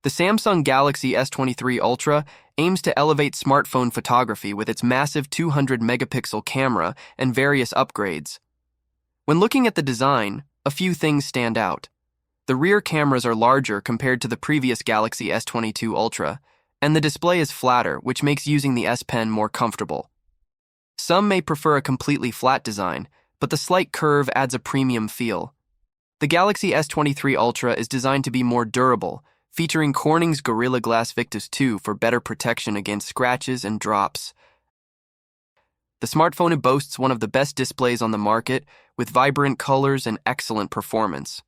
The Samsung Galaxy S23 Ultra aims to elevate smartphone photography with its massive 200-megapixel camera and various upgrades. When looking at the design, a few things stand out. The rear cameras are larger compared to the previous Galaxy S22 Ultra, and the display is flatter, which makes using the S Pen more comfortable. Some may prefer a completely flat design, but the slight curve adds a premium feel. The Galaxy S23 Ultra is designed to be more durable, featuring Corning's Gorilla Glass Victus 2 for better protection against scratches and drops. The smartphone boasts one of the best displays on the market, with vibrant colors and excellent performance.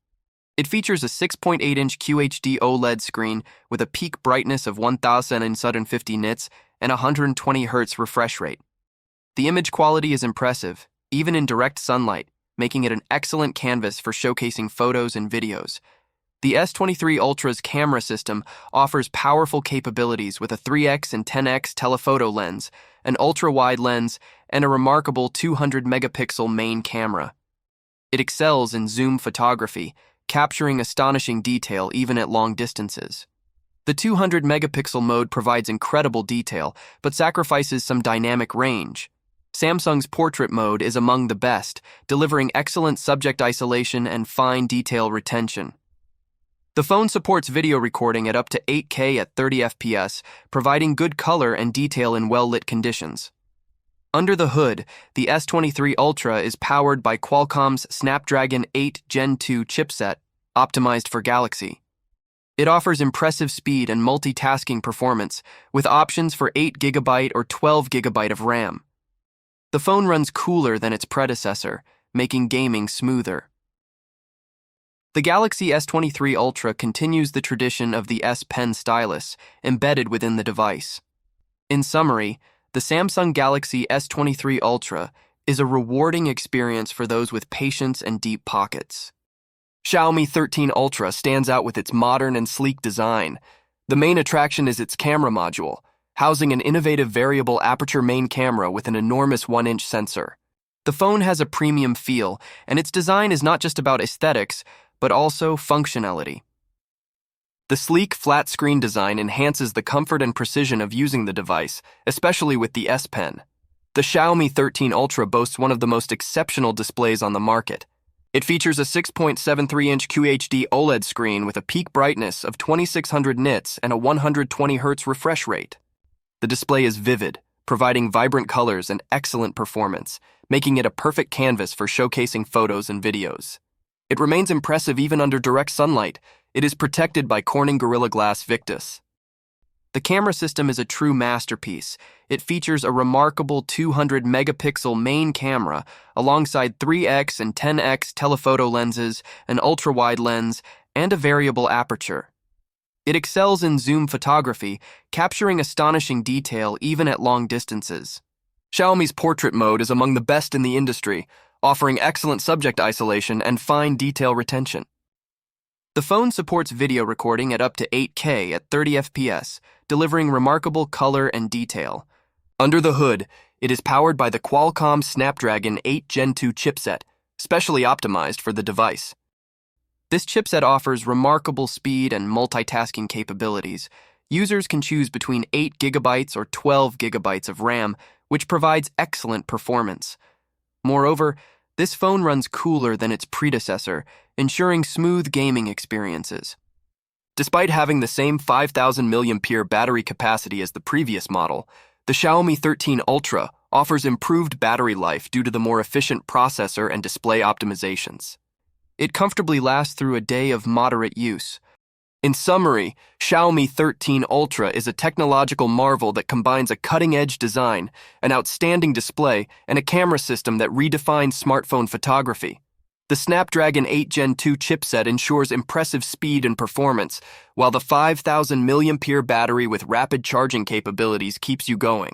It features a 6.8-inch QHD OLED screen with a peak brightness of 1050 nits and 120 Hz refresh rate. The image quality is impressive, even in direct sunlight, making it an excellent canvas for showcasing photos and videos. The S23 Ultra's camera system offers powerful capabilities with a 3x and 10x telephoto lens, an ultra-wide lens, and a remarkable 200-megapixel main camera. It excels in zoom photography, capturing astonishing detail even at long distances. The 200-megapixel mode provides incredible detail, but sacrifices some dynamic range. Samsung's portrait mode is among the best, delivering excellent subject isolation and fine detail retention. The phone supports video recording at up to 8K at 30 FPS, providing good color and detail in well-lit conditions. Under the hood, the S23 Ultra is powered by Qualcomm's Snapdragon 8 Gen 2 chipset, optimized for Galaxy. It offers impressive speed and multitasking performance, with options for 8GB or 12GB of RAM. The phone runs cooler than its predecessor, making gaming smoother. The Galaxy S23 Ultra continues the tradition of the S Pen stylus embedded within the device. In summary, the Samsung Galaxy S23 Ultra is a rewarding experience for those with patience and deep pockets. Xiaomi 13 Ultra stands out with its modern and sleek design. The main attraction is its camera module, housing an innovative variable aperture main camera with an enormous 1-inch sensor. The phone has a premium feel, and its design is not just about aesthetics, but also functionality. The sleek, flat-screen design enhances the comfort and precision of using the device, especially with the S Pen. The Xiaomi 13 Ultra boasts one of the most exceptional displays on the market. It features a 6.73-inch QHD OLED screen with a peak brightness of 2600 nits and a 120 Hz refresh rate. The display is vivid, providing vibrant colors and excellent performance, making it a perfect canvas for showcasing photos and videos. It remains impressive even under direct sunlight. It is protected by Corning Gorilla Glass Victus. The camera system is a true masterpiece. It features a remarkable 200-megapixel main camera alongside 3x and 10x telephoto lenses, an ultra-wide lens, and a variable aperture. It excels in zoom photography, capturing astonishing detail even at long distances. Xiaomi's portrait mode is among the best in the industry, offering excellent subject isolation and fine detail retention. The phone supports video recording at up to 8K at 30 FPS, delivering remarkable color and detail. Under the hood, it is powered by the Qualcomm Snapdragon 8 Gen 2 chipset, specially optimized for the device. This chipset offers remarkable speed and multitasking capabilities. Users can choose between 8GB or 12GB of RAM, which provides excellent performance. Moreover, this phone runs cooler than its predecessor, ensuring smooth gaming experiences. Despite having the same 5000 mAh battery capacity as the previous model, the Xiaomi 13 Ultra offers improved battery life due to the more efficient processor and display optimizations. It comfortably lasts through a day of moderate use. In summary, Xiaomi 13 Ultra is a technological marvel that combines a cutting-edge design, an outstanding display, and a camera system that redefines smartphone photography. The Snapdragon 8 Gen 2 chipset ensures impressive speed and performance, while the 5000 mAh battery with rapid charging capabilities keeps you going.